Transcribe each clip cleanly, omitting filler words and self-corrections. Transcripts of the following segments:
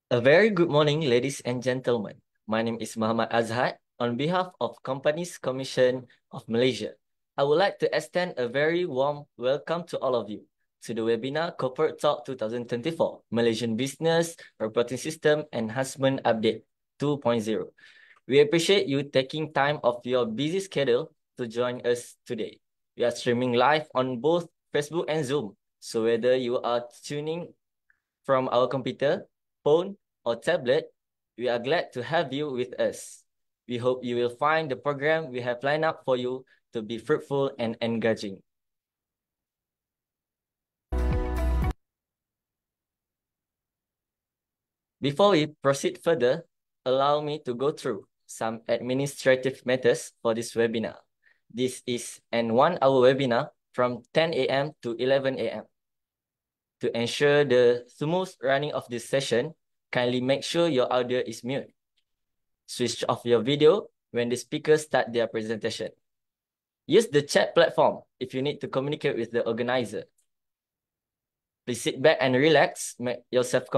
A very good morning, ladies and gentlemen. My name is Muhammad Azhar. On behalf of Companies Commission of Malaysia, I would like to extend a very warm welcome to all of you to the webinar Corporate Talk 2024, Malaysian Business Reporting System Enhancement Update 2.0. We appreciate you taking time off your busy schedule to join us today. We are streaming live on both Facebook and Zoom. So whether you are tuning from our computer, phone, or tablet, we are glad to have you with us. We hope you will find the program we have lined up for you to be fruitful and engaging. Before we proceed further, allow me to go through some administrative matters for this webinar. This is an 1-hour webinar from 10 a.m. to 11 a.m. To ensure the smooth running of this session, kindly make sure your audio is mute. Switch off your video when the speakers start their presentation. Use the chat platform if you need to communicate with the organizer. Please sit back and relax, make yourself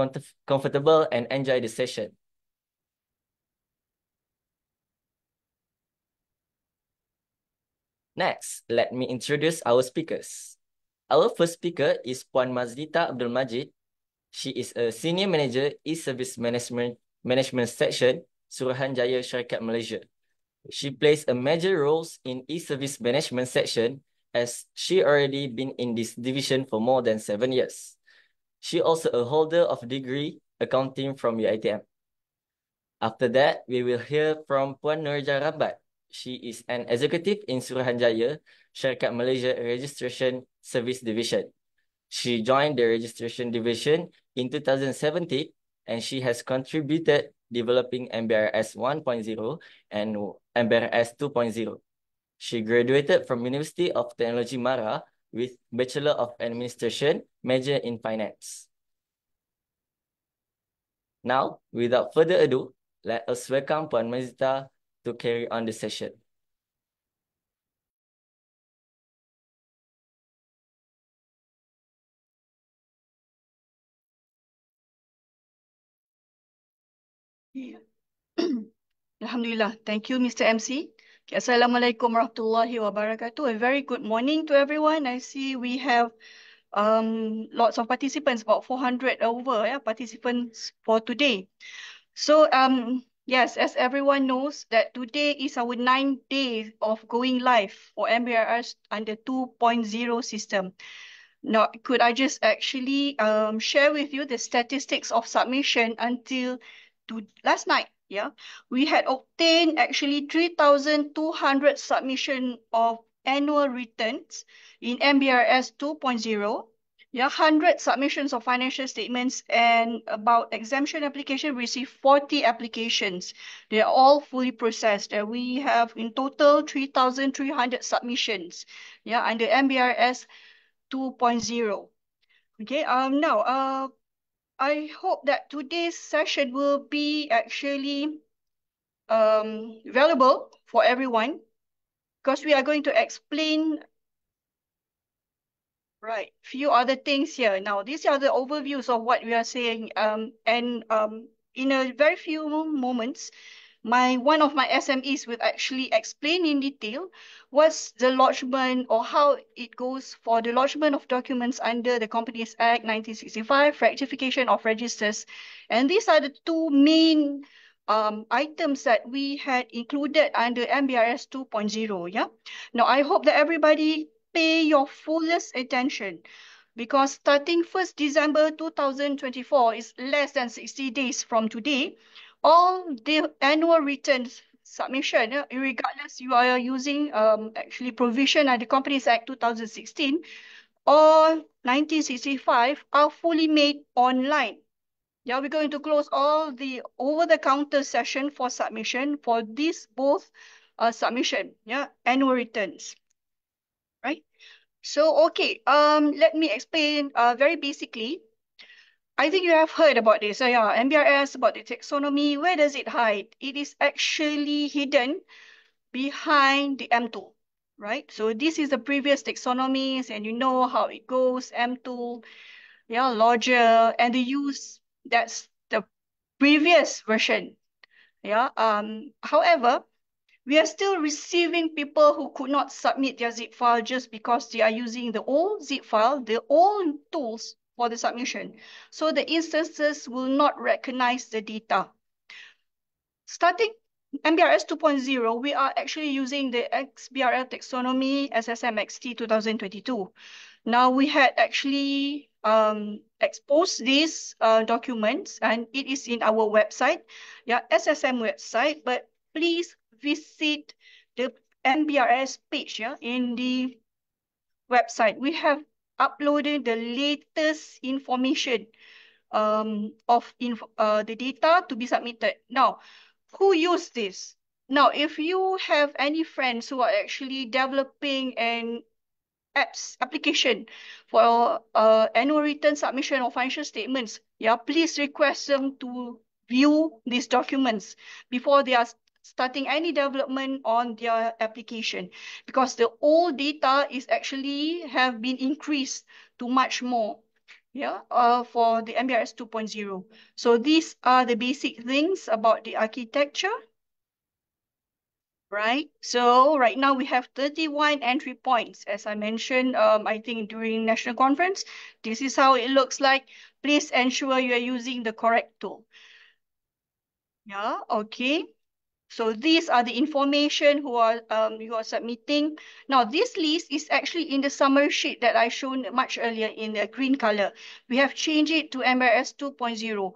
comfortable and enjoy the session. Next, let me introduce our speakers. Our first speaker is Puan Mazlita Abdul Majid. She is a Senior Manager E-Service Management Section, Suruhanjaya Syarikat Malaysia. She plays a major role in e-service management section as she already been in this division for more than 7 years. She also a holder of degree accounting from UiTM. After that, we will hear from Puan Nurja Rambat. She is an executive in Suruhanjaya Syarikat Malaysia Registration Service Division. She joined the registration division in 2017 and she has contributed developing MBRS 1.0 and MBRS 2.0. She graduated from University of Technology Mara with Bachelor of Administration, major in Finance. Now, without further ado, let us welcome Puan Mazlita to carry on the session. Alhamdulillah. Thank you, Mr. MC. Okay, Assalamualaikum warahmatullahi wabarakatuh. A very good morning to everyone. I see we have lots of participants, about 400 over participants for today. So yes, as everyone knows that today is our 9th day of going live for MBRS under 2.0 system. Now, could I just actually share with you the statistics of submission until last night? Yeah, we had obtained actually 3,200 submission of annual returns in MBRS 2.0. Yeah, 100 submissions of financial statements and about exemption application received 40 applications. They are all fully processed. We have in total 3,300 submissions. Yeah, under MBRS 2.0. Okay, now, I hope that today's session will be actually valuable for everyone because we are going to explain, right, few other things here. Now, these are the overviews of what we are saying, and in a very few moments, one of my SMEs will actually explain in detail what's the lodgement or how it goes for the lodgement of documents under the Companies Act 1965, rectification of registers. And these are the two main items that we had included under MBRS 2.0. Yeah. Now, I hope that everybody pay your fullest attention because starting 1st December 2024 is less than 60 days from today. All the annual returns submission, regardless you are using actually provision under Companies Act 2016 or 1965, are fully made online. Yeah, we're going to close all the over-the-counter session for submission for these both submission, yeah, annual returns, right? So, okay, let me explain very basically. I think you have heard about this. Yeah, MBRS, about the taxonomy. Where does it hide? It is actually hidden behind the M tool, right? So this is the previous taxonomies and you know how it goes, M tool, yeah, lodger, and the use, that's the previous version. Yeah. However, we are still receiving people who could not submit their zip file just because they are using the old zip file, the old tools for the submission. So the instances will not recognize the data. Starting MBRS 2.0, we are actually using the XBRL taxonomy SSMXT 2022. Now we had actually exposed these documents, and it is in our website, yeah, SSM website, but please visit the MBRS page, yeah, in the website. We have uploaded the latest information of the data to be submitted. Now, who use this? Now, if you have any friends who are actually developing an application for annual return submission or financial statements, yeah, please request them to view these documents before they are starting any development on their application, because the old data is actually have been increased to much more, yeah, for the MBRS 2.0. So these are the basic things about the architecture. Right. So right now we have 31 entry points. As I mentioned, I think during national conference, this is how it looks like. Please ensure you are using the correct tool. Yeah, okay. So these are the information who are you are submitting. Now this list is actually in the summary sheet that I shown much earlier in the green color. We have changed it to MRS 2.0.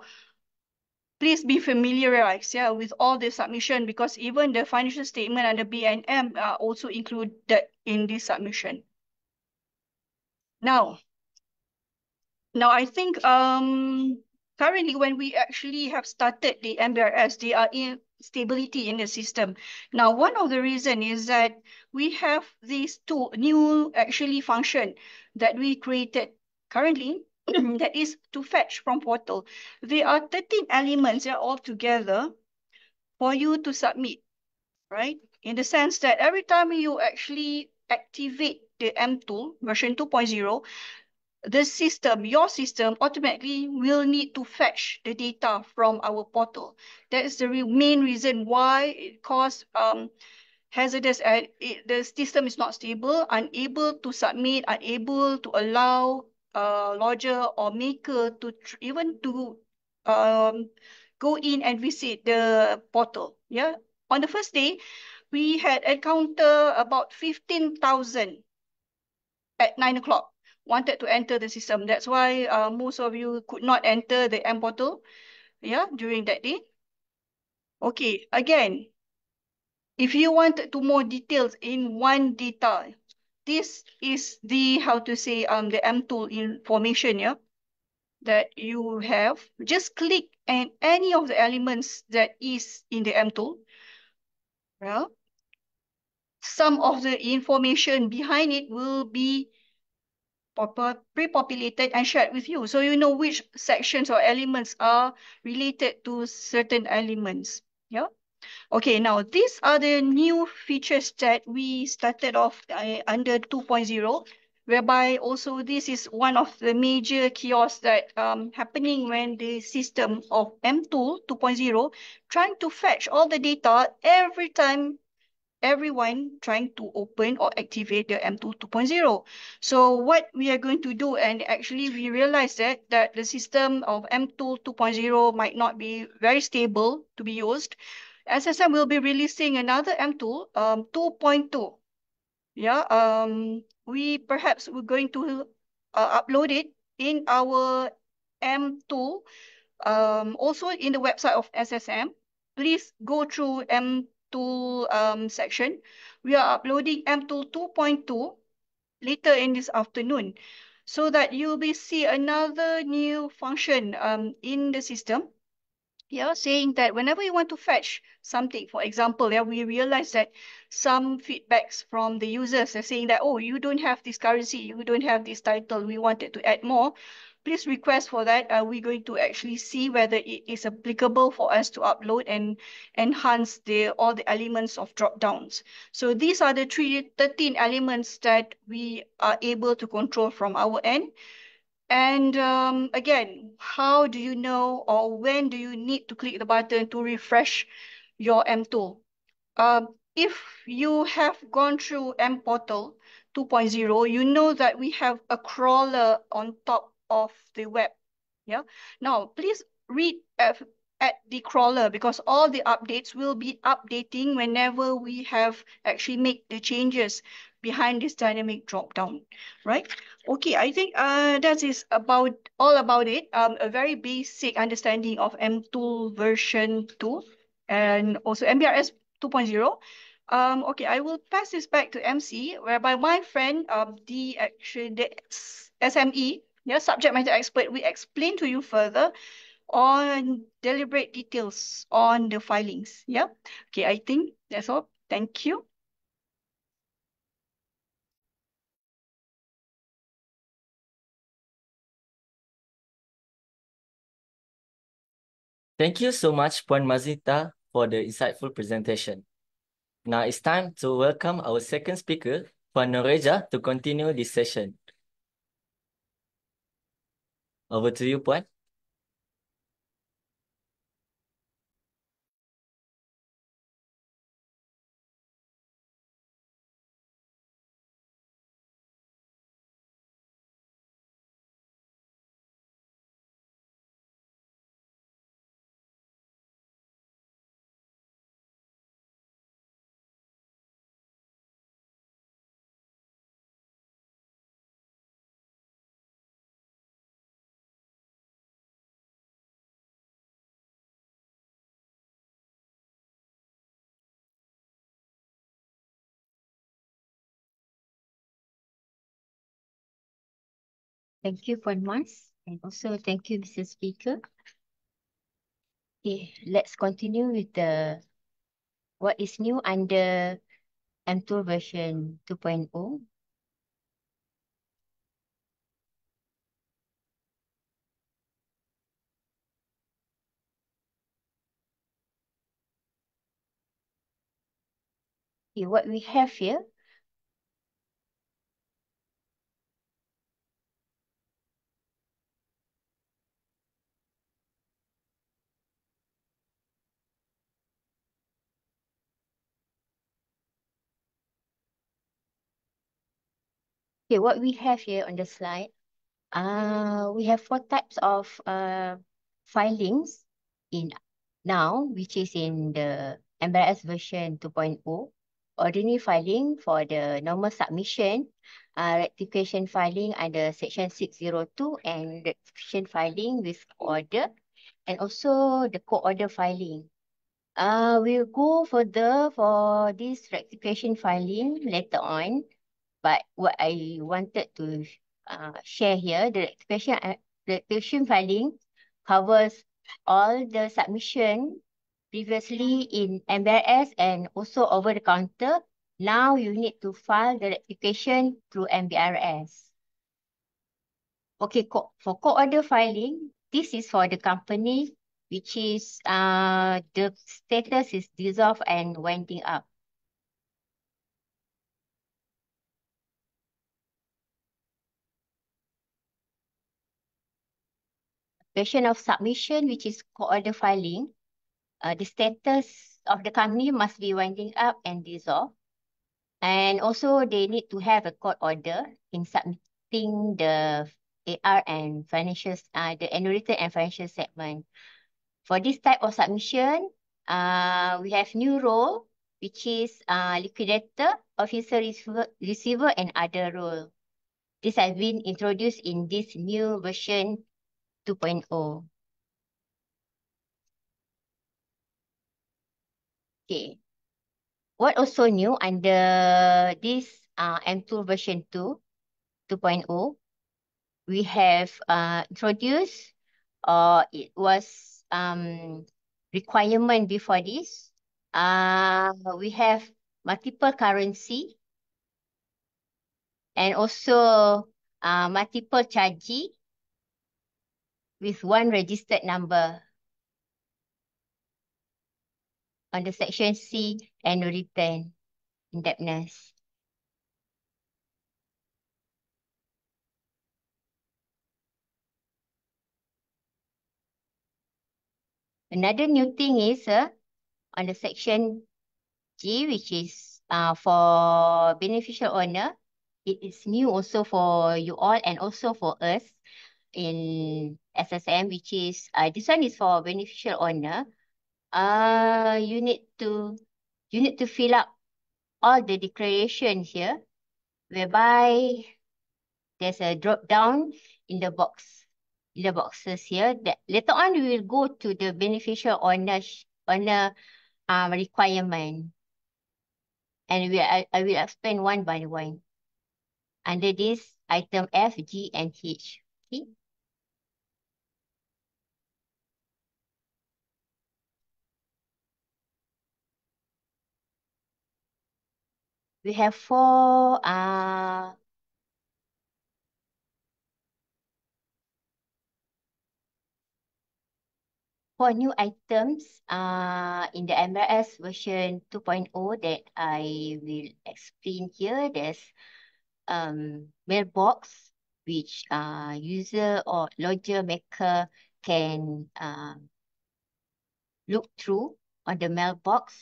Please be familiarized, yeah, with all the submission, because even the financial statement and the BNM are also included in this submission. Now I think currently when we actually have started the MBRS, there are instability in the system. Now, one of the reason is that we have these two new actually function that we created currently that is to fetch from portal. There are 13 elements that are all together for you to submit, right? In the sense that every time you actually activate the M tool version 2.0, the system, your system, automatically will need to fetch the data from our portal. That is the main reason why it causes hazardous, the system is not stable, unable to submit, unable to allow lodger or maker to even to um, go in and visit the portal. Yeah. On the first day, we had encounter about 15,000 at 9 o'clock wanted to enter the system. That's why most of you could not enter the M portal, yeah, during that day. Okay, again, if you want to more details in one data, this is the, how to say, the M tool information, yeah, that you have. Just click and any of the elements that is in the M tool. Yeah. Some of the information behind it will be pre-populated and shared with you. So you know which sections or elements are related to certain elements. Yeah. Okay, now these are the new features that we started off under 2.0, whereby also this is one of the major kiosks that happening when the system of M2 2.0 trying to fetch all the data every time everyone trying to open or activate the M2 2.0. So what we are going to do, and actually we realized that the system of M2 2.0 might not be very stable to be used. SSM will be releasing another M2 2.2. Yeah, we perhaps we're going to upload it in our M2 also in the website of SSM. Please go through M2 section. We are uploading M2 2.2 later in this afternoon, so that you will see another new function in the system. Yeah, saying that whenever you want to fetch something, for example, yeah, we realize that some feedbacks from the users are saying that, oh, you don't have this currency, you don't have this title, we wanted to add more. Please request for that. We're going to actually see whether it is applicable for us to upload and enhance all the elements of drop downs. So these are the 13 elements that we are able to control from our end. And again, how do you know or when do you need to click the button to refresh your M tool? If you have gone through M Portal 2.0, you know that we have a crawler on top of the web. Yeah. Now, please read at the crawler because all the updates will be updating whenever we have actually made the changes behind this dynamic drop down, right? Okay, I think that is about all about it. A very basic understanding of MTool version 2 and also MBRS 2.0. Okay, I will pass this back to MC, whereby my friend, the SME, yeah, subject matter expert, will explain to you further on deliberate details on the filings. Yeah. Okay, I think that's all. Thank you. Thank you so much, Puan Mazita, for the insightful presentation. Now it's time to welcome our second speaker, Puan Noreja, to continue this session. Over to you, Puan. Thank you, Puan Mas, and also thank you, Mr. Speaker. Okay, let's continue with the what is new under MTool version 2.0. Okay, what we have here, okay, what we have here on the slide, we have four types of filings in now, which is in the MBRS version 2.0. Ordinary filing for the normal submission, rectification filing under section 602, and rectification filing with order, and also the co-order filing. We'll go further for this rectification filing later on. But what I wanted to share here, the rectification filing covers all the submission previously in MBRS and also over the counter. Now you need to file the rectification through MBRS. Okay, for co-order filing, this is for the company which is the status is dissolved and winding up. Version of submission, which is co-order filing, the status of the company must be winding up and dissolved. And also they need to have a court order in submitting the AR and financial, the annual return and financial statement. For this type of submission, we have new role, which is liquidator, officer receiver, and other role. This has been introduced in this new version 2.0. Okay. What also new under this MTool version 2.0, we have introduced, it was requirement before this. We have multiple currency and also multiple chargee with one registered number on the section C annual return indebtedness. Another new thing is on the section G, which is for beneficial owner. It is new also for you all and also for us in SSM, which is this one is for beneficial owner. You need to fill up all the declarations here, whereby there's a drop down in the boxes here. That later on we will go to the beneficial owner requirement, and I will explain one by one under this item F, G, and H. Okay. We have four new items in the MRS version 2.0 that I will explain here. There's mailbox, which user or lodger maker can look through on the mailbox,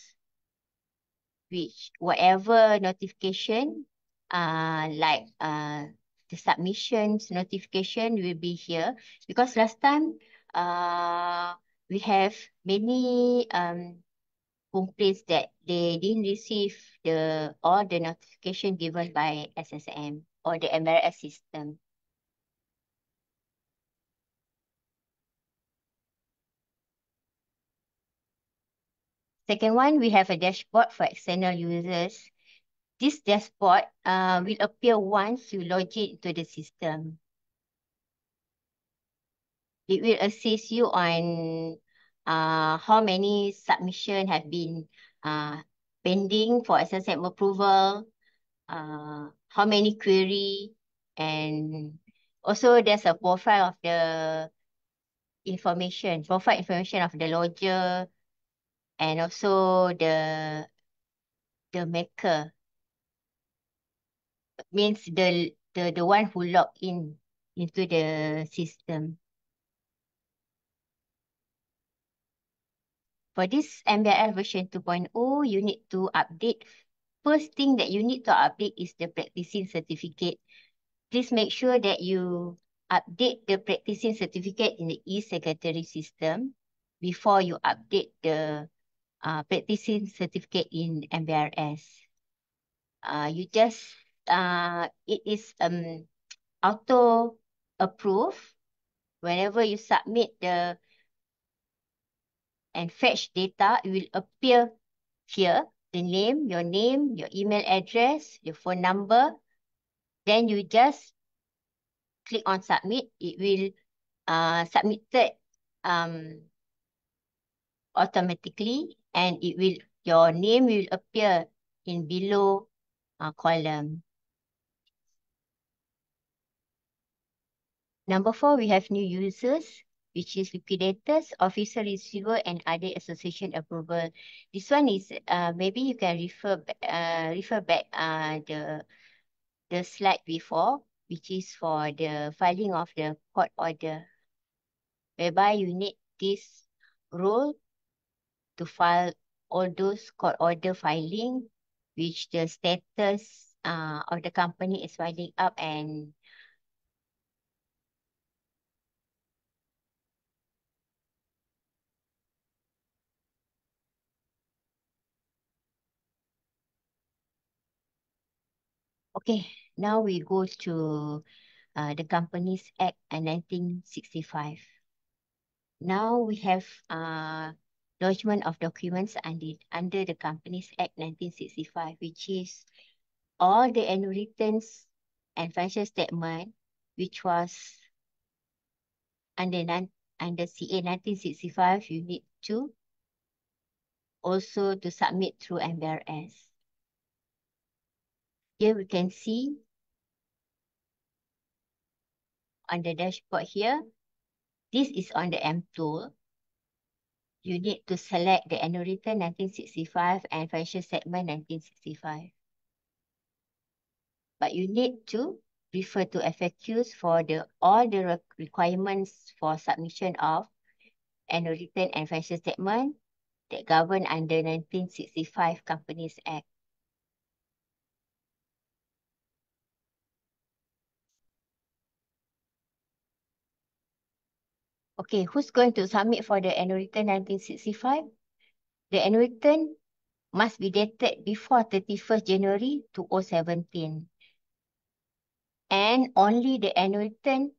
which whatever notification like the submissions notification will be here, because last time we have many complaints that they didn't receive all the notification given by SSM or the MRS system. Second one, we have a dashboard for external users. This dashboard will appear once you log into the system. It will assist you on how many submissions have been pending for SSM approval, how many query, and also there's a profile of the profile information of the lodger, and also the maker, means the one who log in into the system. For this MBRL version 2.0, you need to update. First thing that you need to update is the practicing certificate. Please make sure that you update the practicing certificate in the e-secretary system before you update the practicing certificate in MBRS. You just, it is auto approve whenever you submit and fetch data. It will appear here, the name, your email address, your phone number. Then you just click on submit. It will submitted automatically, and your name will appear in below column. Number 4, we have new users, which is liquidators, officer receiver, and other association approval. This one is maybe you can refer back the slide before, which is for the filing of the court order, whereby you need this role to file all those court order filing, which the status of the company is filing up and okay. Now we go to the Companies Act 1965. Now we have lodgement of documents under the Companies Act 1965, which is all the annual returns and financial statement, which was under CA 1965, you need to also to submit through MBRS. Here we can see on the dashboard here, this is on the M tool. You need to select the annual return 1965 and financial statement 1965. But you need to refer to FAQs for all the requirements for submission of annual return and financial statement that govern under 1965 Companies Act. Okay, who's going to submit for the annual return 1965? The annual return must be dated before 31st January 2017. And only the annual return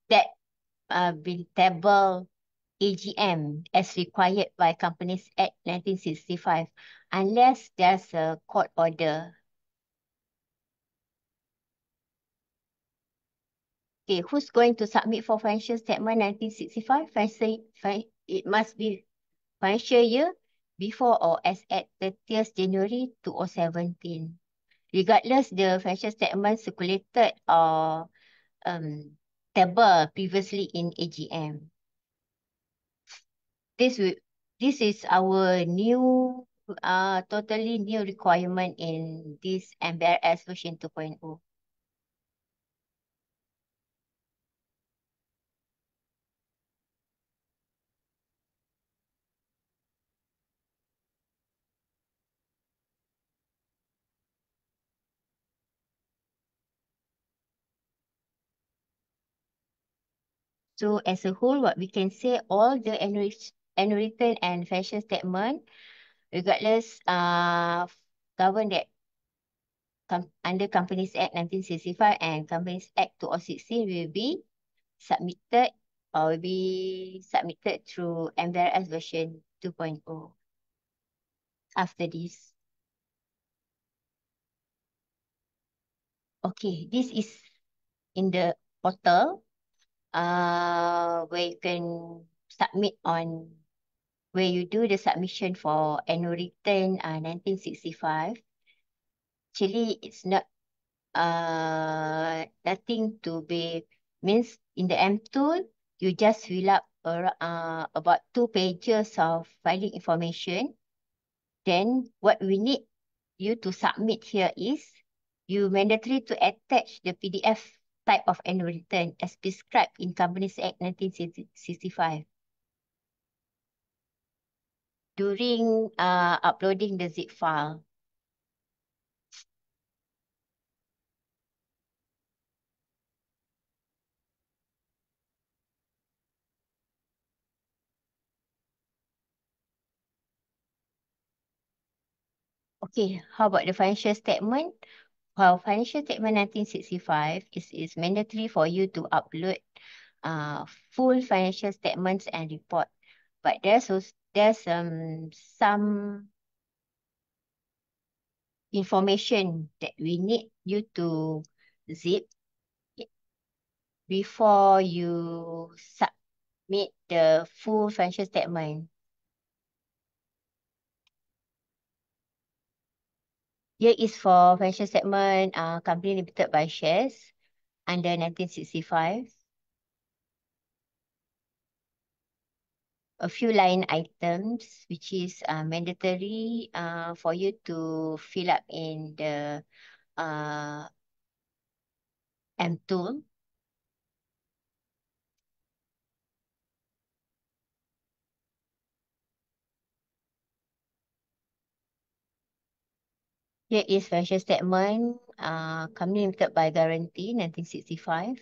that will table AGM as required by Companies Act 1965, unless there's a court order. Okay, who's going to submit for financial statement 1965? It must be financial year before or as at 30th January 2017. Regardless the financial statement circulated or table previously in AGM. This is our new, totally new requirement in this MBRS version 2.0. So as a whole, what we can say, all the annual return and financial statement, regardless, governed that under Companies Act 1965 and Companies Act 2016 will be submitted through MBRS version 2.0 after this. Okay, this is in the portal where you can submit on, where you do the submission for annual return 1965. Actually, it's not nothing to be, means in the M tool, you just fill up about 2 pages of filing information. Then what we need you to submit here is you mandatory to attach the PDF type of annual return as prescribed in Companies Act 1965 during uploading the zip file. Okay, how about the financial statement? Well, financial statement 1965 is mandatory for you to upload full financial statements and report. But there's some information that we need you to zip before you submit the full financial statement. Here is for financial statement company limited by shares under 1965. A few line items which is mandatory for you to fill up in the M tool. Here is financial statement company limited by guarantee 1965.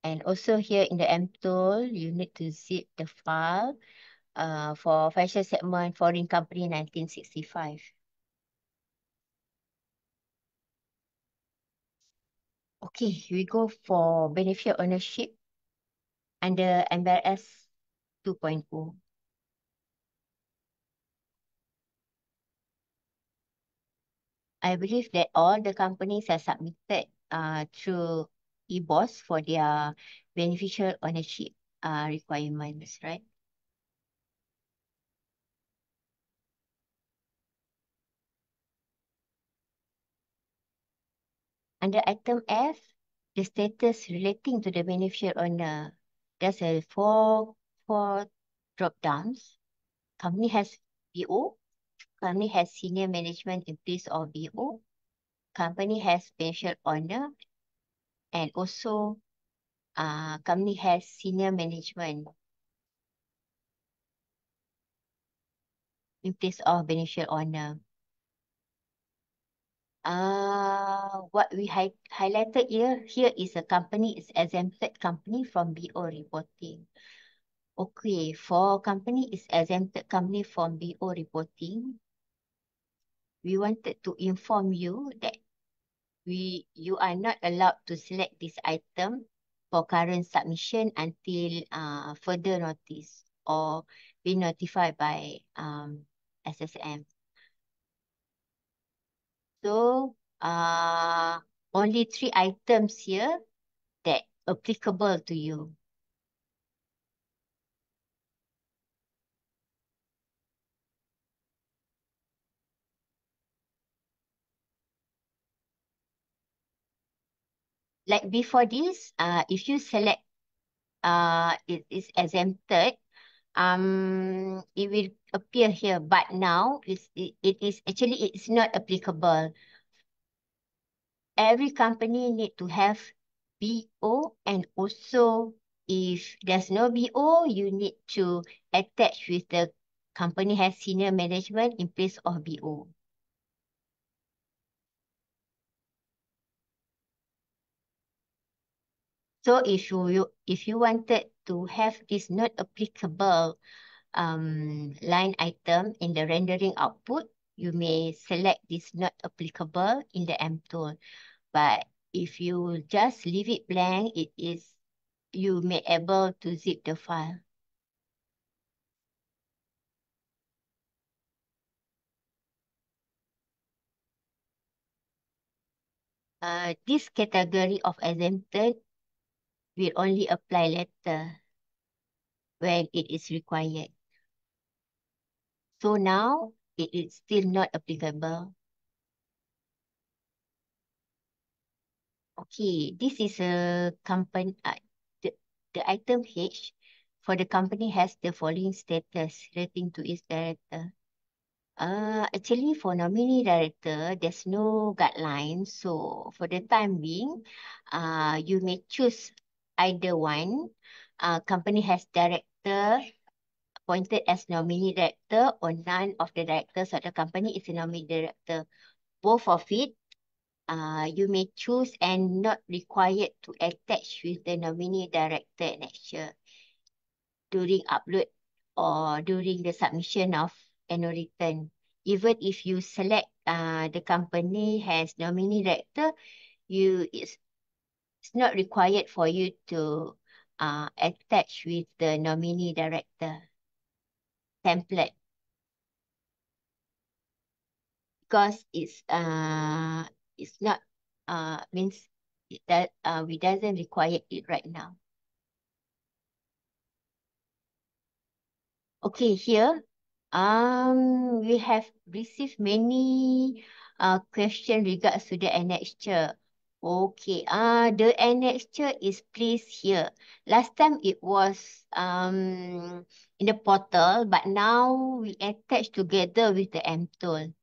And also here in the M tool, you need to zip the file for financial statement foreign company 1965. Okay, we go for benefit ownership under MBRS 2.0. I believe that all the companies have submitted through EBOS for their beneficial ownership requirements, right? Under item F, the status relating to the beneficial owner, there's a four drop downs. Company has BO, company has senior management in place of BO, company has beneficial owner, and also company has senior management in place of beneficial owner. What we highlighted here is a company is exempted company from BO reporting. Okay, for company is exempted company from BO reporting, we wanted to inform you that you are not allowed to select this item for current submission until further notice or be notified by SSM. So only 3 items here that applicable to you. Like before this, if you select it is exempted, it will appear here, but now it is actually it's not applicable. Every company need to have BO, and also if there's no BO, you need to attach with the company has senior management in place of BO. So if you wanted to have this not applicable line item in the rendering output, you may select this not applicable in the M tool. But if you just leave it blank, you may able to zip the file. This category of exempted will only apply later when it is required. So now it is still not applicable. Okay, this is a company, the item H for the company has the following status relating to its director. Actually for nominee director, there's no guideline. So for the time being, you may choose either one. Company has director appointed as nominee director, or none of the directors of the company is a nominee director. Both of it, you may choose and not required to attach with the nominee director annexure during upload or during the submission of annual return. Even if you select the company has nominee director, it's not required for you to attach with the nominee director template, because it's not means that we doesn't require it right now. Okay, here we have received many question regards to the annexure. Okay, the annexure is placed here. Last time it was in the portal, but now we attach together with the M tool.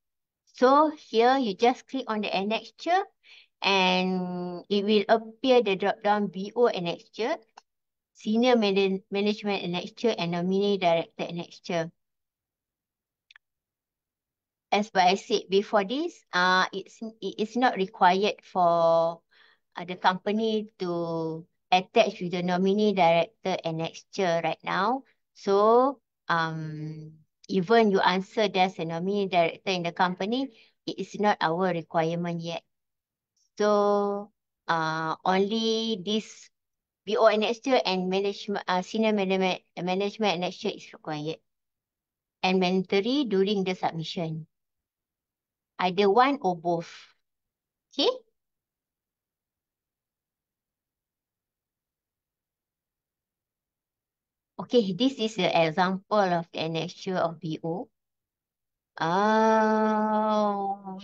So here you just click on the annexure and it will appear the drop down BO annexure, senior management annexure, and nominee director annexure. As what I said before this, it is not required for the company to attach with the nominee director annexure right now. So even you answer there's a nominee director in the company, it is not our requirement yet. So only this BO annexure and management senior management annexure is required and mandatory during the submission. Either one or both. Okay? Okay, this is an example of the annexure of BO.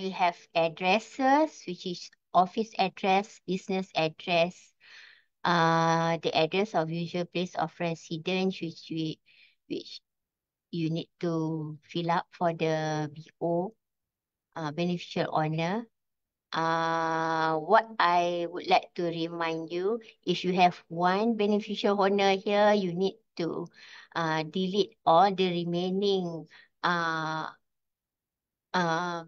We have addresses, which is office address, business address, the address of usual place of residence, which you need to fill up for the BO, beneficial owner. what I would like to remind you, if you have one beneficial owner here, you need to delete all the remaining uh, uh,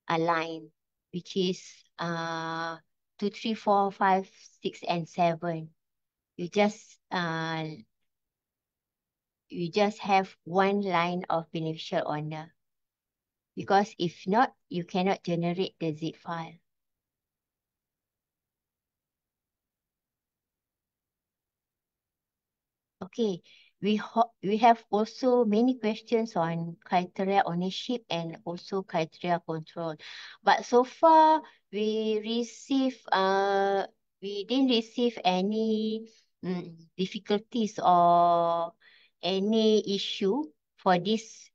line, which is 2, 3, 4, 5, 6, and 7. You just have one line of beneficial owner, because if not, you cannot generate the zip file. Okay, we have also many questions on criteria ownership and also criteria control. But so far we didn't receive any difficulties or any issue for this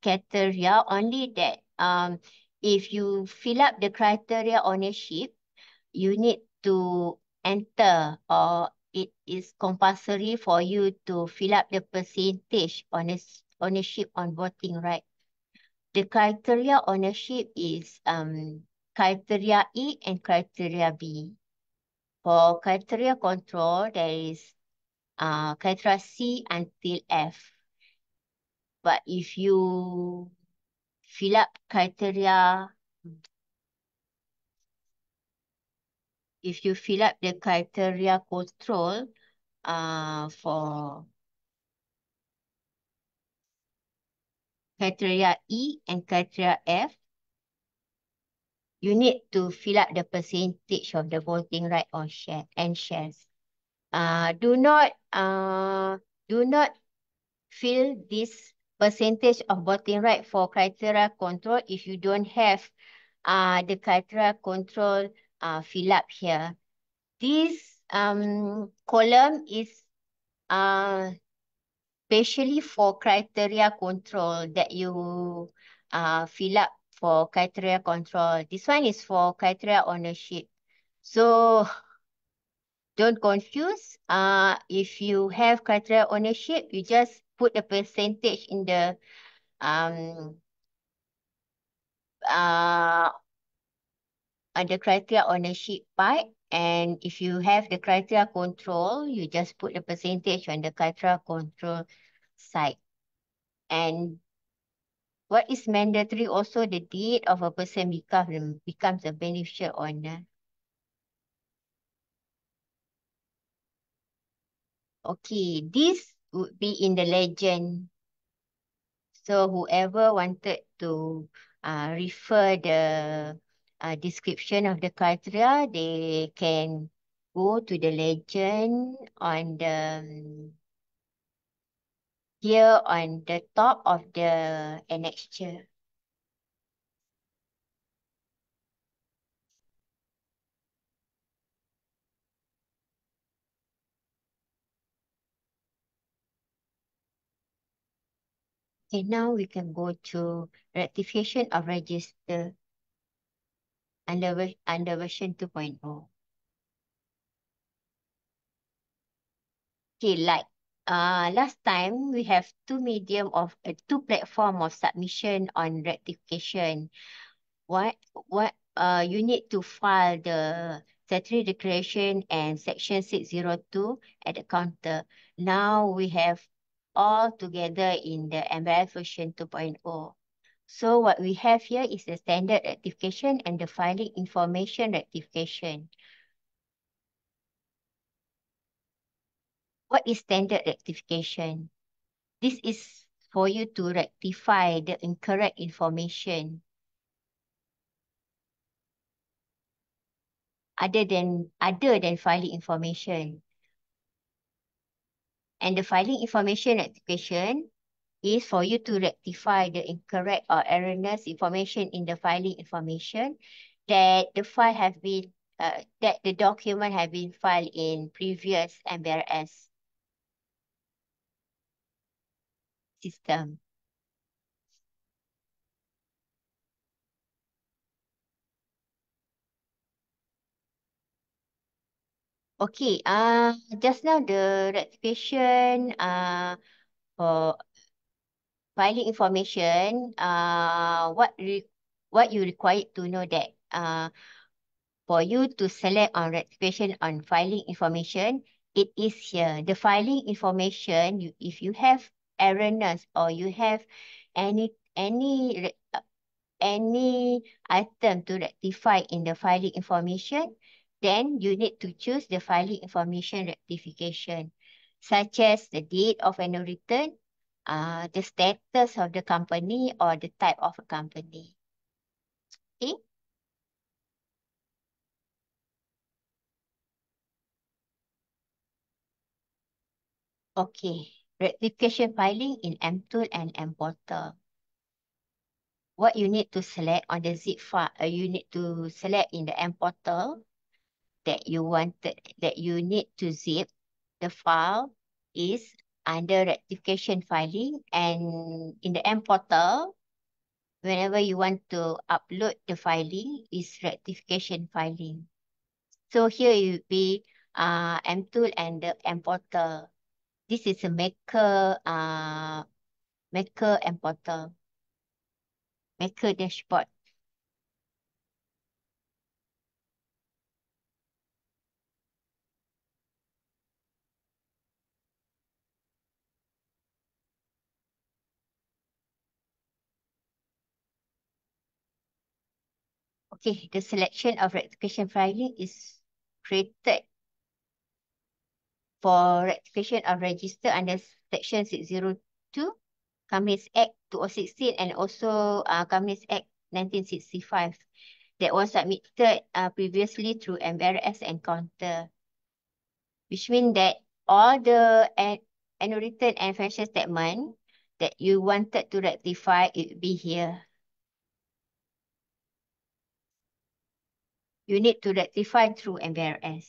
criteria. Only that if you fill up the criteria ownership, you need to enter, or it is compulsory for you to fill up the percentage ownership on voting right. The criteria ownership is criteria E and criteria B. For criteria control, there is criteria C until F. But if you fill up the criteria control for criteria E and criteria F, you need to fill up the percentage of the voting right on shares. Do not fill this percentage of voting right for criteria control if you don't have the criteria control fill up here. This column is especially for criteria control that you fill up for criteria control. This one is for criteria ownership. So don't confuse. If you have criteria ownership, you just put the percentage in the under criteria ownership part. And if you have the criteria control, you just put the percentage on the criteria control side. And what is mandatory also, the date of a person becomes a beneficial owner. Okay, this would be in the legend. So whoever wanted to refer the description of the criteria, they can go to the legend on the here on the top of the annexure. Okay, now we can go to rectification of register under version 2.0. Okay, like last time we have two platform of submission on rectification. What you need to file the statutory declaration and section 602 at the counter. Now we have all together in the MBRS version 2.0. So what we have here is the standard rectification and the filing information rectification. What is standard rectification? This is for you to rectify the incorrect information other than filing information. And the filing information rectification is for you to rectify the incorrect or erroneous information in the filing information that the file have been that the document have been filed in previous MBRS system. Okay, just now the rectification for filing information, what you required to know that for you to select on rectification on filing information, it is here. The filing information, if you have erroneous or you have any item to rectify in the filing information, then you need to choose the filing information rectification, such as the date of annual return, the status of the company, or the type of a company. Okay. Okay, rectification filing in mTool and mPortal. What you need to select on the zip file, you need to select in the mPortal that you need to zip the file is under rectification filing, and in the mPortal, whenever you want to upload the filing is rectification filing. So here it will be mTool and the mPortal. This is a Maker mPortal, Maker dashboard. Okay, the selection of rectification filing is created for rectification of register under Section 602, Companies Act 2016, and also Companies Act 1965 that was submitted previously through MBRS Encounter, which means that all the annual return and financial statement that you wanted to rectify, it will be here. You need to rectify through MBRS.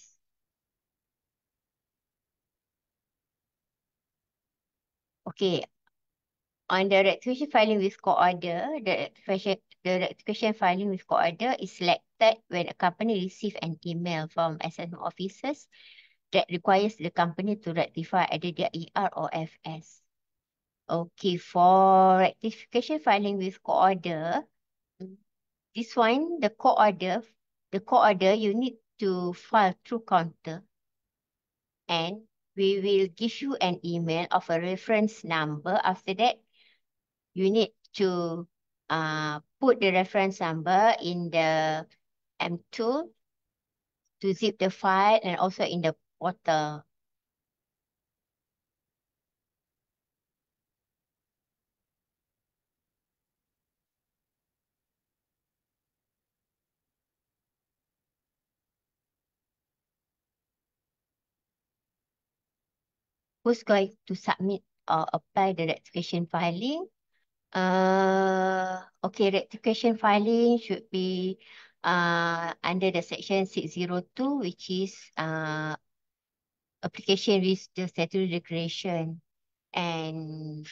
Okay, on the rectification filing with court order, the rectification filing with court order is selected when a company receives an email from assessment officers that requires the company to rectify either their ER or FS. Okay, for rectification filing with court order, this one, the court order, you need to file through counter, and we will give you an email of a reference number. After that, you need to put the reference number in the mTool to zip the file and also in the portal. Who's going to submit or apply the rectification filing? Okay, rectification filing should be under the section 602, which is application with the statutory declaration. And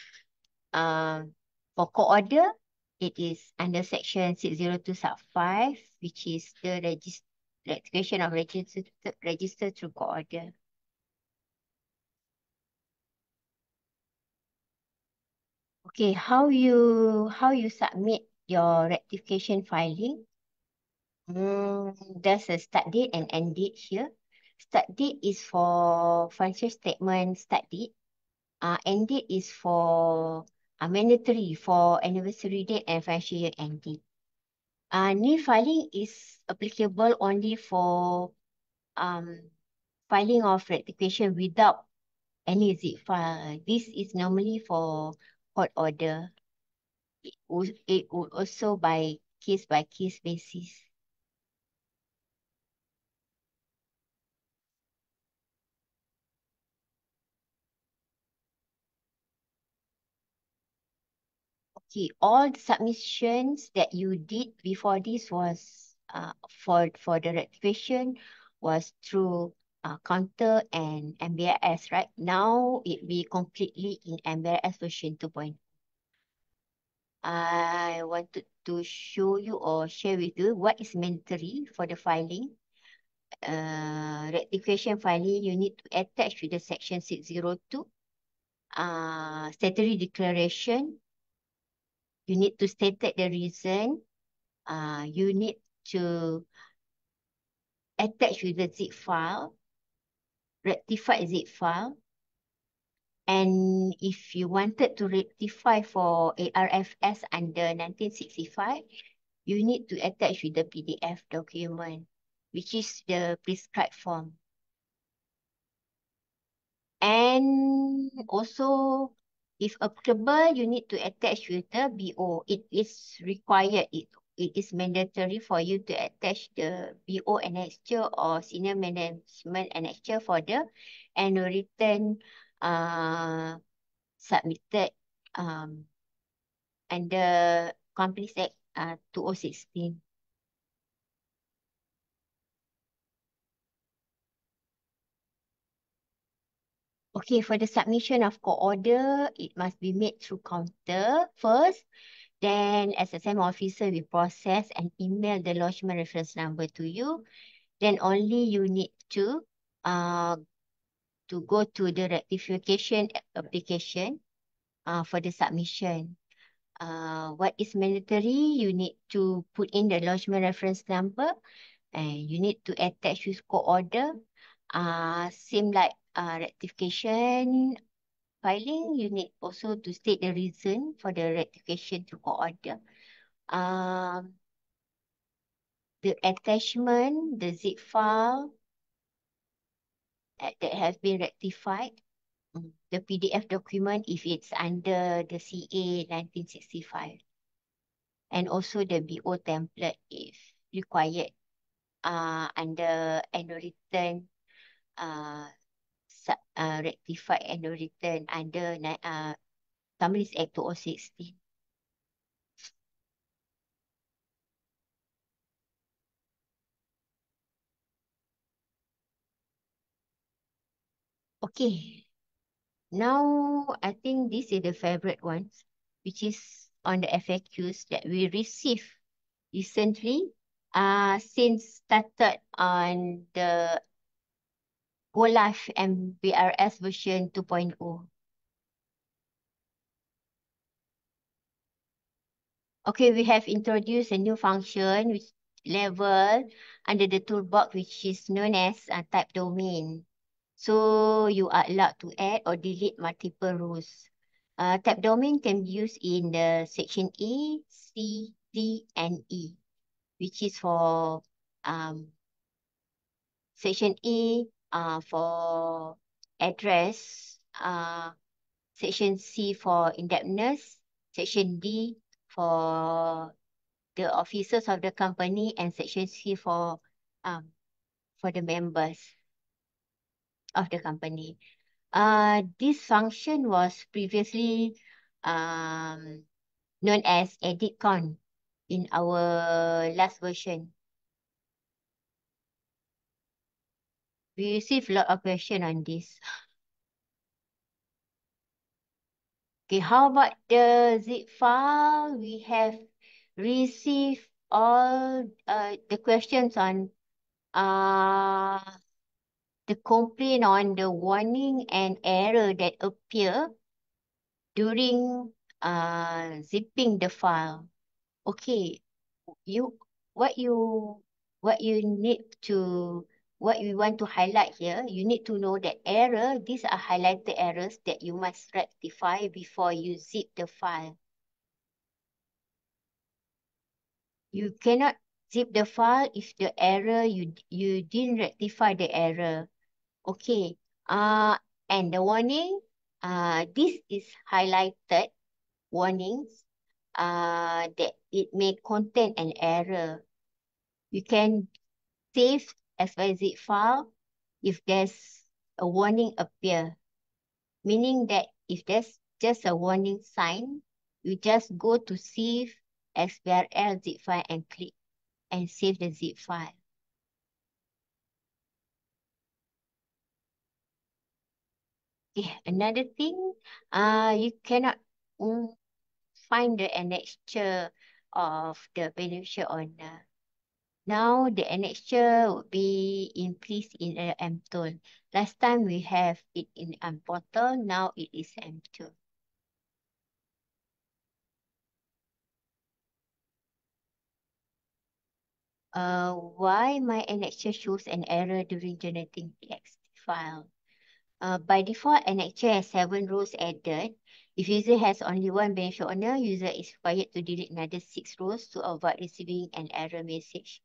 for court order, it is under section 602 sub 5, which is the rectification of register through court order. Okay, how you submit your rectification filing? There's a start date and end date here. Start date is for financial statement start date. End date is for mandatory for anniversary date and financial year end date. New filing is applicable only for filing of rectification without any zip file. This is normally for court order. It would also by case basis. Okay, all the submissions that you did before this was for the rectification was through counter and MBRS, right? Now it be completely in MBRS version 2.0. I wanted to show you or share with you what is mandatory for the filing. Rectification filing, you need to attach with the section 602 statutory declaration. You need to state the reason. You need to attach with the zip file, rectified zip file. And if you wanted to rectify for ARFS under 1965, you need to attach with the PDF document, which is the prescribed form. And also, if applicable, you need to attach with the BO. It is required. It is mandatory for you to attach the BO annexure or senior management annexure for the annual return submitted under Companies Act 2016. Okay, for the submission of court order, it must be made through counter first. Then SSM officer will process and email the lodgement reference number to you. Then only you need to go to the rectification application for the submission. What is mandatory? You need to put in the lodgement reference number, and you need to attach with court order. Same like rectification filing, you need also to state the reason for the rectification to court order. The attachment, the zip file that has been rectified, the PDF document if it's under the CA 1965, and also the BO template if required under annual return, rectified annual return under Companies Act 2016. Okay, now I think this is the favorite ones, which is on the FAQs that we received recently, since started on the Go Live MBRS version 2.0. Okay, we have introduced a new function which level under the toolbox, which is known as type domain. So you are allowed to add or delete multiple rows. Type domain can be used in the section A, C, D, and E, which is for section A for address, section C for indebtedness, section D for the officers of the company, and section C for the members of the company. This function was previously known as edit count in our last version. We received a lot of questions on this. Okay, how about the zip file? We have received all the questions on the complaint on the warning and error that appear during zipping the file. Okay, what you want to highlight here, you need to know that error, these are highlighted errors that you must rectify before you zip the file. You cannot zip the file if the error, you didn't rectify the error. Okay, and the warning, this is highlighted warnings that it may contain an error. You can save as a zip file if there's a warning appear, meaning that if there's just a warning sign, you just go to save XBRL zip file and click and save the zip file. Okay, another thing, you cannot find the annexure of the beneficial owner. Now the annexure would be in place in MTOL. Last time we have it in portal, now it is MTOL. Why my annexure shows an error during generating text file? By default, annexure has 7 rows added. If user has only one beneficial owner, user is required to delete another 6 rows to avoid receiving an error message.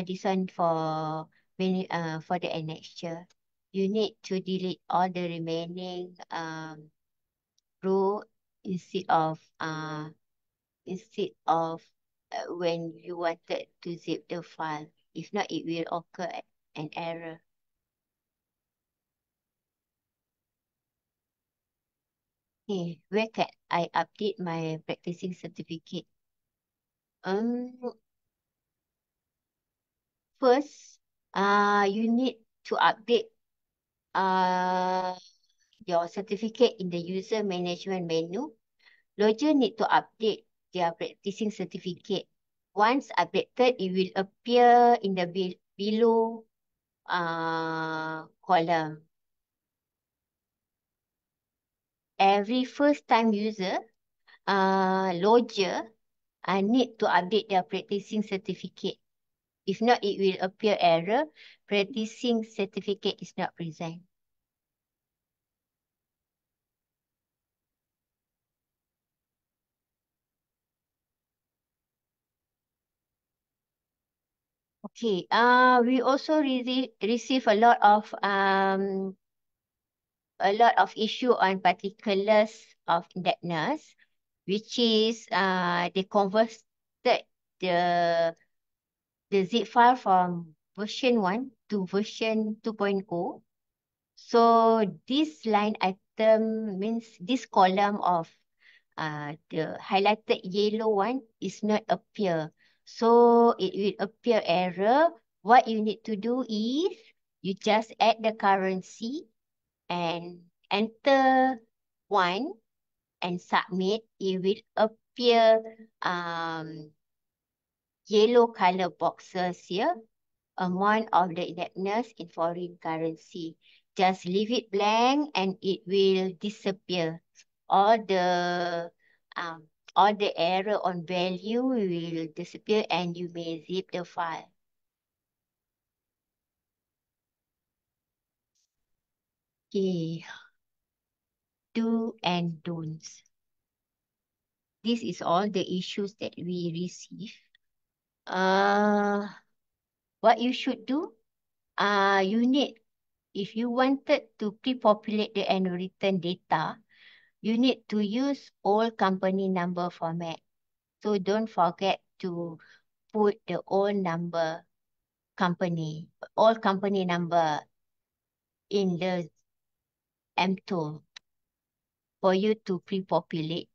This one for the annexure. You need to delete all the remaining row instead of when you wanted to zip the file. If not, it will occur an error. Okay, where can I update my practicing certificate? First, you need to update your certificate in the user management menu. Lodger need to update their practicing certificate. Once updated, it will appear in the below column. Every first time user, lodger need to update their practicing certificate. If not, it will appear error. Practicing certificate is not present. Okay. We also receive a lot of issue on particulars of indebtedness, which is they converted the zip file from version 1 to version 2.0. So this line item means this column of the highlighted yellow one is not appear. So it will appear error. What you need to do is you just add the currency and enter 1 and submit. It will appear yellow color boxes here. Amount of the indebtedness in foreign currency. Just leave it blank and it will disappear. All the error on value will disappear and you may zip the file. Okay. Do and don'ts. This is all the issues that we receive. What you should do? If you wanted to pre-populate the annual return data, you need to use old company number format. So don't forget to put the old company number in the M tool for you to pre-populate.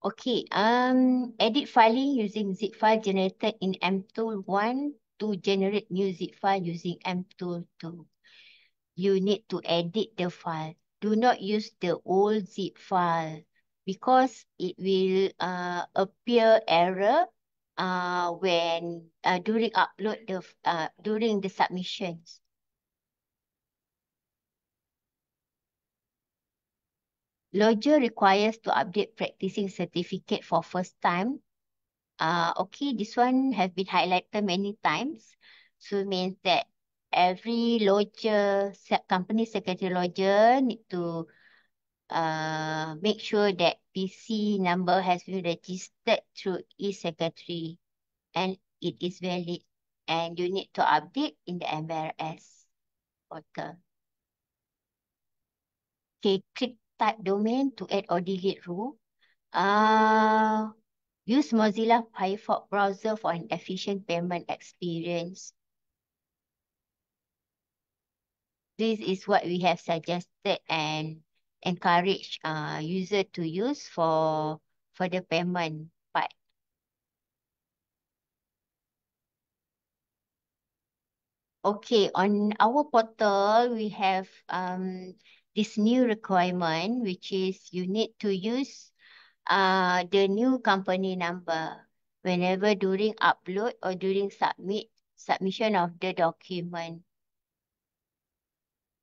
Okay, edit filing using zip file generated in mtool 1 to generate new zip file using mtool 2. You need to edit the file. Do not use the old zip file because it will appear error when during upload during the submissions. Lodger requires to update practicing certificate for first time. Okay, this one has been highlighted many times. So it means that every lodger, company secretary lodger need to make sure that PC number has been registered through e-secretary and it is valid and you need to update in the MBRS portal. Okay, click type domain to add or delete rule. Use Mozilla Firefox browser for an efficient payment experience. This is what we have suggested and encourage user to use for the payment part. Okay, on our portal, we have this new requirement, which is you need to use the new company number whenever during upload or during submission of the document.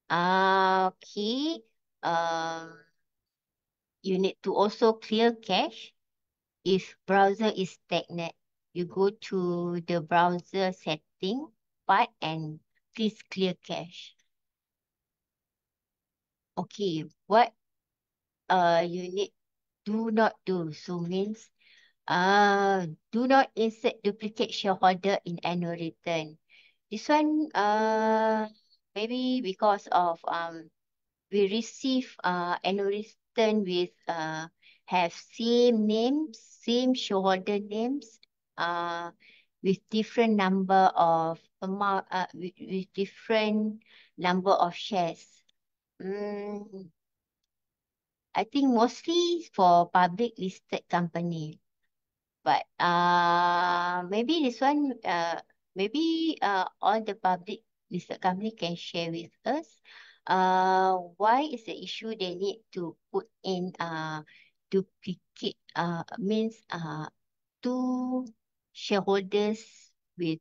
Okay. You need to also clear cache If browser is stagnant, you go to the browser setting part and please clear cache. Okay, what you need do not do. So means do not insert duplicate shareholder in annual return. This one maybe because of we receive annual return with have same names, same shareholder names, with different number of amount with different number of shares. I think mostly for public listed company. But maybe this one maybe all the public listed company can share with us. Why is the issue they need to put in duplicate means two shareholders with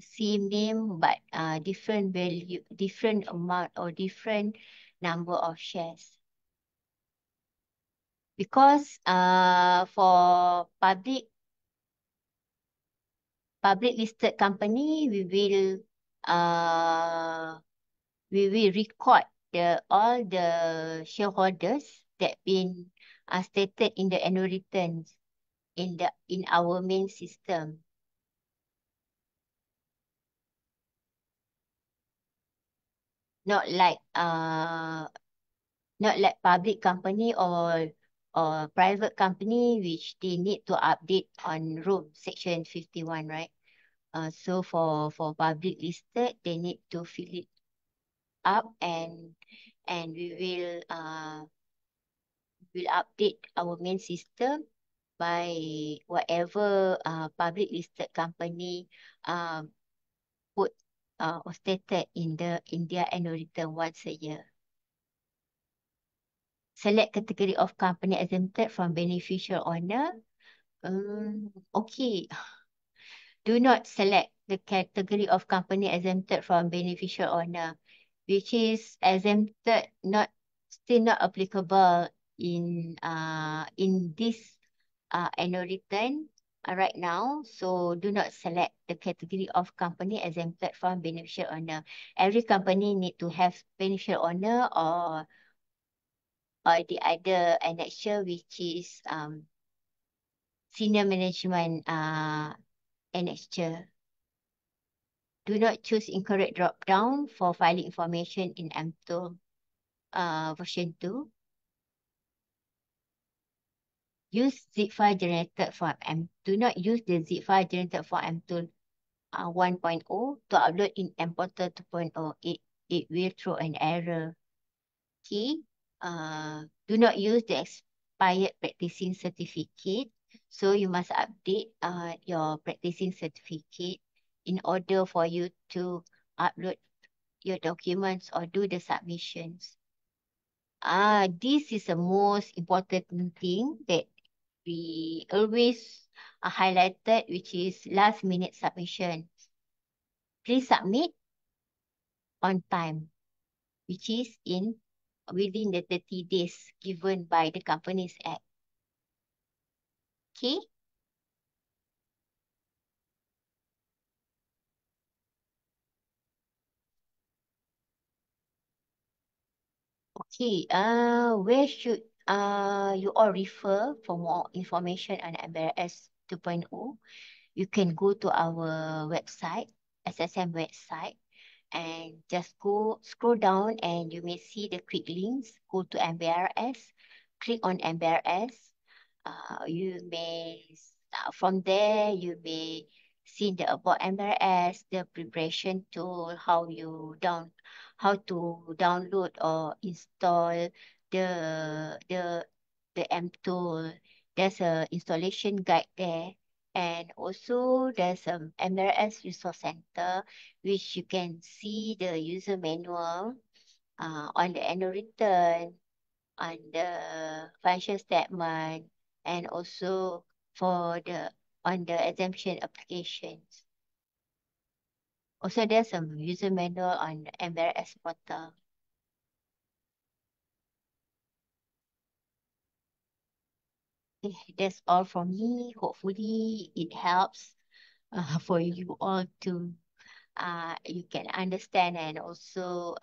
same name but different value, different amount or different number of shares. Because for public listed company, we will record all the shareholders that been stated in the annual returns in our main system. Not like public company or private company which they need to update on room section 51, right? So for public listed, they need to fill it up and we will update our main system by whatever public listed company put or stated in their annual return once a year. Select category of company exempted from beneficial owner. Okay. Do not select the category of company exempted from beneficial owner, which is exempted, still not applicable in this annual return right now. So do not select the category of company exempted from beneficial owner. Every company need to have beneficial owner or the other annexure, which is senior management annexure. Do not choose incorrect drop down for filing information in MTOL version 2. Use zip file generated from do not use the zip file generated from MTOL 1.0 to upload in mPortal 2.0. It will throw an error. Okay. Do not use the expired practicing certificate. So you must update your practicing certificate in order for you to upload your documents or do the submissions. This is the most important thing that we always highlighted, which is last minute submission. Please submit on time, which is within the 30 days given by the Companies Act. Okay. Okay, where should you all refer for more information on MBRS 2.0? You can go to our website, SSM website, and just scroll down and you may see the quick links. Go to MBRS, click on MBRS. You may, from there, you may see the about MBRS, the preparation tool, how to download or install the M tool. There's a installation guide there. And also there's a MRS Resource Center, which you can see the user manual on the annual return, on the financial statement, and also on the exemption applications. Also, there's some user manual on the MRS portal. That's all from me. Hopefully it helps for you all to you can understand and also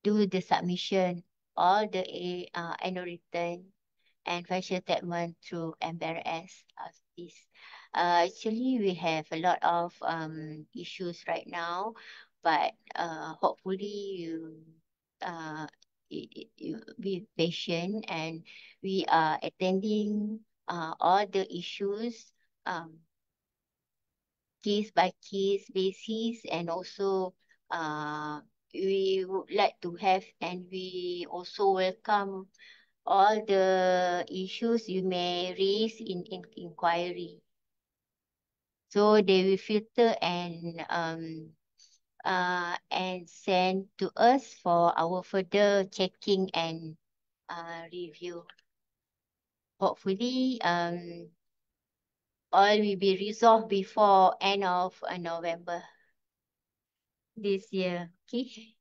do the submission, all the annual return and financial statement through MBRS as this. Actually, we have a lot of issues right now, but hopefully uh, you be patient and we are attending all the issues um, case by case basis, and also uh, we would like to have, and we also welcome all the issues you may raise in inquiry. So they will filter and send to us for our further checking and review. Hopefully all will be resolved before end of November this year. Okay.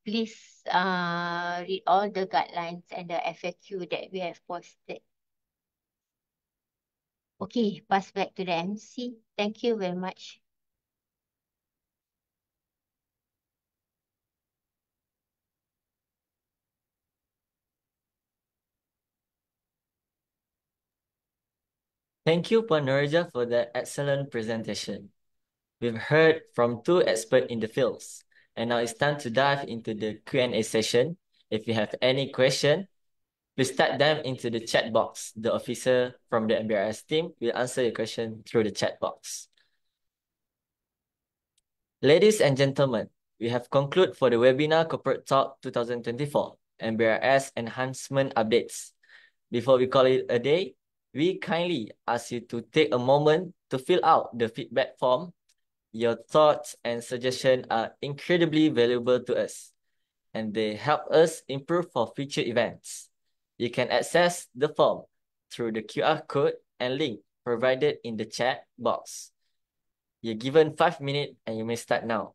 Please read all the guidelines and the FAQ that we have posted. Okay, pass back to the MC. Thank you very much. Thank you, Puan Noreja, for that excellent presentation. We've heard from two experts in the fields, and now it's time to dive into the Q&A session. If you have any question, please type them into the chat box. The officer from the MBRS team will answer your question through the chat box. Ladies and gentlemen, we have concluded for the webinar Corporate Talk 2024, MBRS Enhancement Updates. Before we call it a day, we kindly ask you to take a moment to fill out the feedback form. Your thoughts and suggestions are incredibly valuable to us, and they help us improve for future events. You can access the form through the QR code and link provided in the chat box. You're given 5 minutes and you may start now.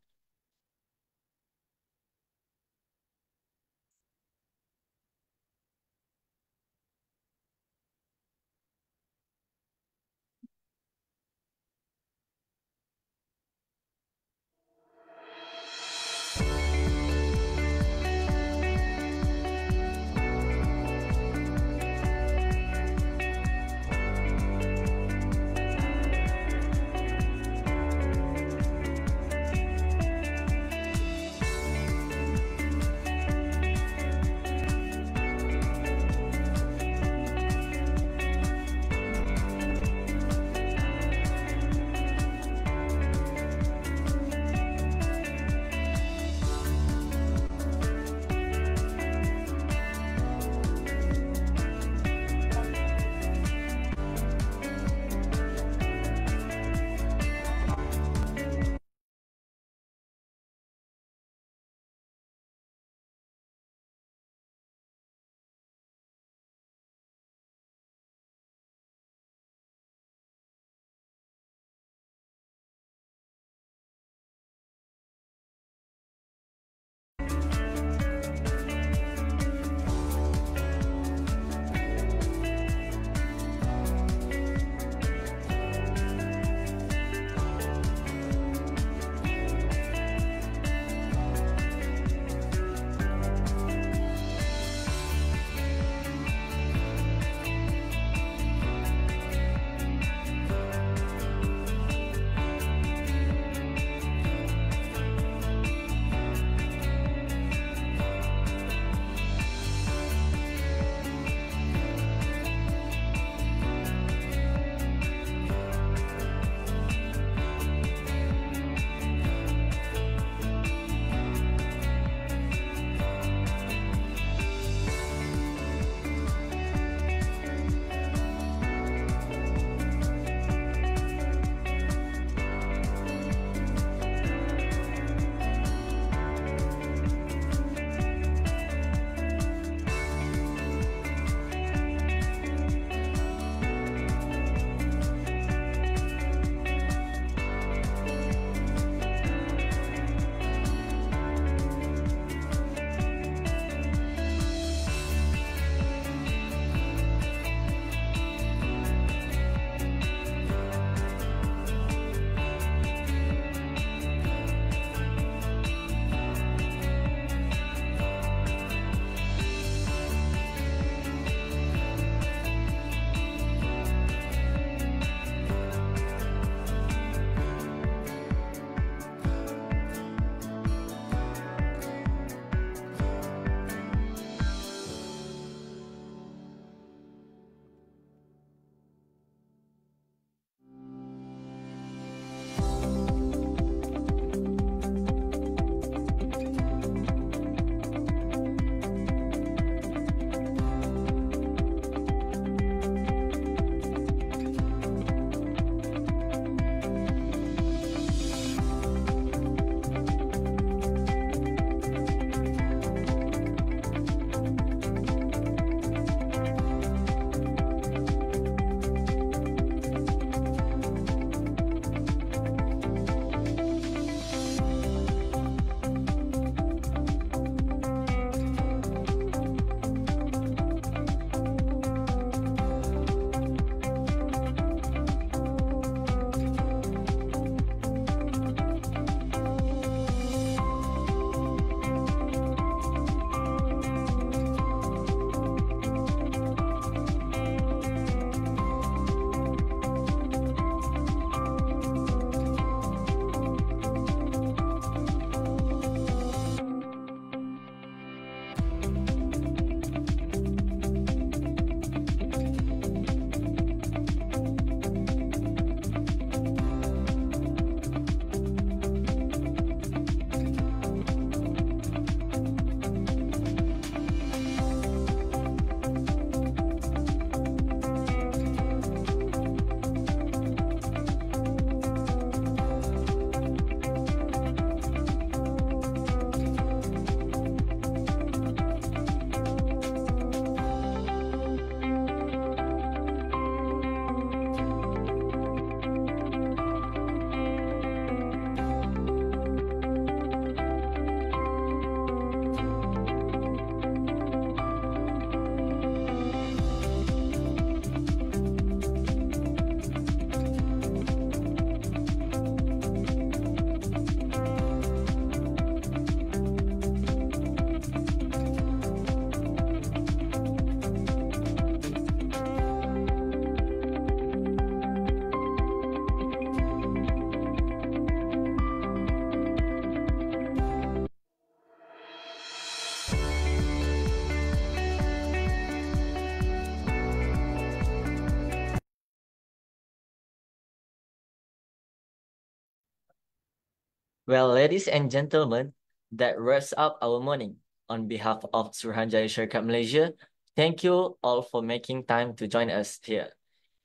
Well, ladies and gentlemen, that wraps up our morning. On behalf of Suruhanjaya Syarikat Malaysia, thank you all for making time to join us here.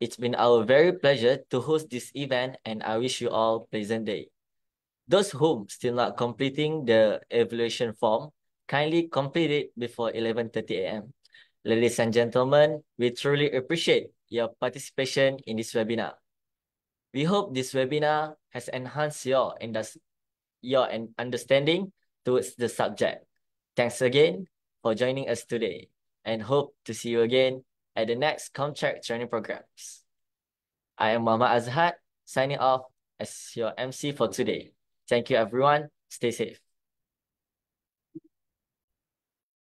It's been our very pleasure to host this event, and I wish you all pleasant day. Those who still not completing the evaluation form, kindly complete it before 11:30 a.m. Ladies and gentlemen, we truly appreciate your participation in this webinar. We hope this webinar has enhanced your understanding towards the subject. Thanks again for joining us today, and hope to see you again at the next contract training programs. I am Muhammad Azhar, signing off as your MC for today. Thank you, everyone. Stay safe.